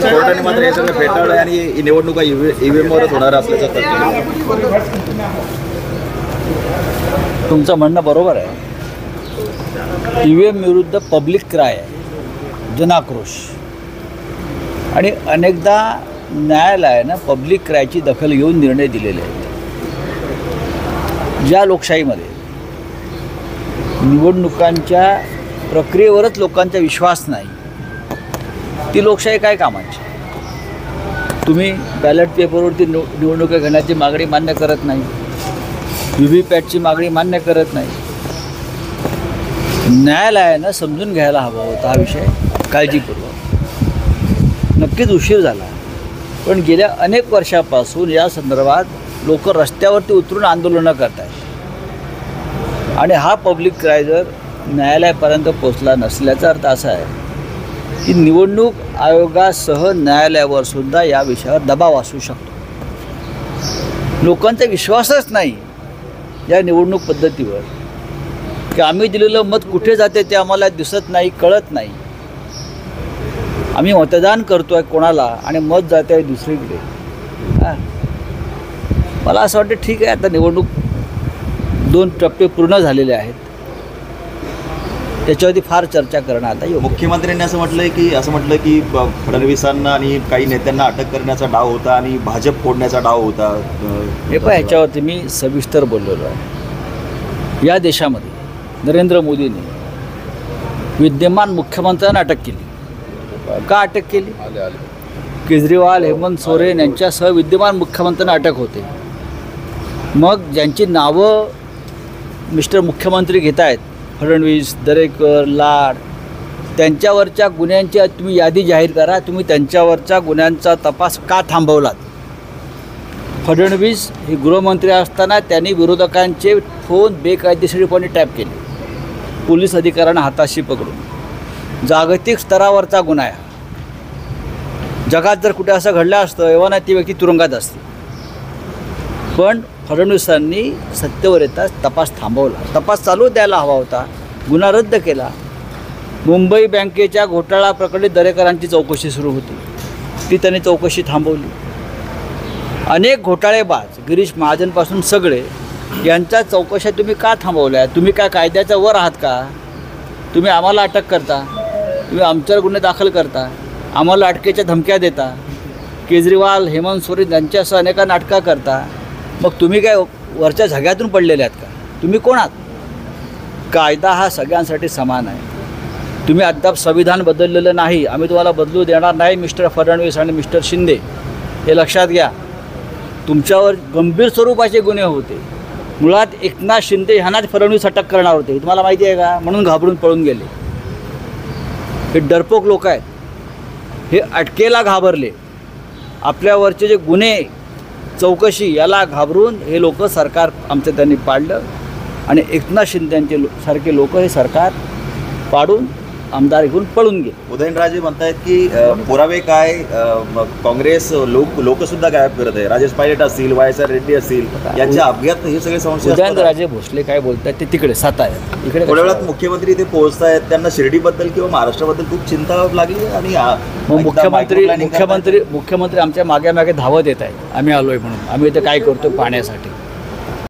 कोर्टाने मात्र हे सगळं फेटाळलं आणि ही निवडणुका ईव्हीएमवरच होणार असल्याचं तथ्य. तुमचं म्हणणं बरोबर आहे. ईव्हीएम विरुद्ध पब्लिक क्राय आहे, जनाक्रोश. आणि अनेकदा न्यायालयानं पब्लिक क्रायची दखल घेऊन निर्णय दिलेले आहेत. ज्या लोकशाहीमध्ये निवडणुकांच्या प्रक्रियेवरच लोकांचा विश्वास नाही, ती लोकशाही काय कामाची. तुम्ही बॅलेट पेपरवरती निवडणुका घेण्याची मागणी मान्य करत नाही, व्हीव्हीपॅटची मागणी मान्य करत नाही. न्यायालयानं समजून घ्यायला हवा होता हा विषय काळजीपूर्वक. नक्कीच उशीर झाला, पण गेल्या अनेक वर्षापासून या संदर्भात लोक रस्त्यावरती उतरून आंदोलनं करत आहेत. आणि हा पब्लिक क्राय जर न्यायालयापर्यंत पोचला नसल्याचा अर्थ असा आहे की निवडणूक आयोगासह न्यायालयावर सुद्धा या विषयावर दबाव असू शकतो. लोकांचा विश्वासच नाही या निवडणूक पद्धतीवर, की आम्ही दिलेलं मत कुठे जाते ते आम्हाला दिसत नाही, कळत नाही. आम्ही मतदान करतो आहे कोणाला आणि मत जाते आहे दुसरीकडे. मला असं वाटतं ठीक आहे, आता निवडणूक 2 टप्पे पूर्ण झालेले आहेत, त्याच्यावरती फार चर्चा करणं आता योग्य. मुख्यमंत्र्यांनी असं म्हटलं की फडणवीसांना आणि काही नेत्यांना अटक करण्याचा डाव होता आणि भाजप फोडण्याचा डाव होता. हे पण ह्याच्यावरती मी सविस्तर बोललेलो आहे. या देशामध्ये नरेंद्र मोदींनी विद्यमान मुख्यमंत्र्यांना अटक केली. का अटक केली? केजरीवाल, हेमंत सोरेन यांच्यासह विद्यमान मुख्यमंत्र्यांना अटक होते. मग ज्यांची नावं मिस्टर मुख्यमंत्री घेत आहेत, फडणवीस, दरेकर, लाड, त्यांच्यावरच्या गुन्ह्यांची तुम्ही यादी जाहीर करा. तुम्ही त्यांच्यावरच्या गुन्ह्यांचा तपास का थांबवलात? फडणवीस हे गृहमंत्री असताना त्यांनी विरोधकांचे फोन बेकायदेशीरपणे टॅप केले, पोलीस अधिकाऱ्यांना हाताशी पकडून. जागतिक स्तरावरचा गुन्हा आहे. जगात जर कुठे असं घडलं असतं एव्हा ती व्यक्ती तुरुंगात असते. पण फडणवीसांनी सत्तेवर येताच तपास थांबवला. तपास चालू द्यायला हवा होता, गुन्हा रद्द केला. मुंबई बँकेच्या घोटाळा प्रकरणी दरेकरांची चौकशी सुरू होती, ती त्यांनी चौकशी थांबवली. अनेक घोटाळेबाज गिरीश महाजनपासून सगळे यांच्या चौकशा तुम्ही का थांबवल्या? तुम्ही काय कायद्याच्या वर आहात का? तुम्ही आम्हाला अटक करता, तुम्ही आमच्यावर गुन्हे दाखल करता, आम्हाला अटकेच्या धमक्या देता. केजरीवाल, हेमंत सोरेन यांच्यासह अनेकांना अटका करता. मग तुम्ही काय वरच्या झग्यातून पडलेले आहेत का? तुम्ही कोण आहात? कायदा हा सगळ्यांसाठी समान आहे. तुम्ही अद्याप संविधान बदललेलं नाही, आम्ही तुम्हाला बदलू देणार नाही. मिस्टर फडणवीस आणि मिस्टर शिंदे, हे लक्षात घ्या. तुमच्यावर गंभीर स्वरूपाचे गुन्हे होते. मुळात एकनाथ शिंदे ह्यांनाच फडणवीस अटक करणार होते, तुम्हाला माहिती आहे का? म्हणून घाबरून पळून गेले. हे डरपोक लोक आहेत. हे अटकेला घाबरले. आपल्यावरचे जे गुन्हे, चौकशी याला घाबरून हे लोक सरकार आमचं त्यांनी पाडलं. आणि एकनाथ शिंदेचे सारखे लोक हे सरकार पाडून आमदार घेऊन पळून गेले. उदयनराजे म्हणतायत की पुरावे काय, काँग्रेस लोकसुद्धा गायब करत आहे. राजेश पायलट असतील, YSR रेड्डी असतील, यांच्या अपघात हे सगळे संशय. उदयनराजे भोसले काय बोलतात ते तिकडे सातारा, इकडे थोड्या वेळात मुख्यमंत्री इथे पोहोचत आहेत. त्यांना शिर्डीबद्दल किंवा महाराष्ट्राबद्दल खूप चिंता लागली. आणि मुख्यमंत्री आमच्या मागे धावत येत आहेत, आम्ही आलो आहे म्हणून. आम्ही इथे काय करतो पाहण्यासाठी.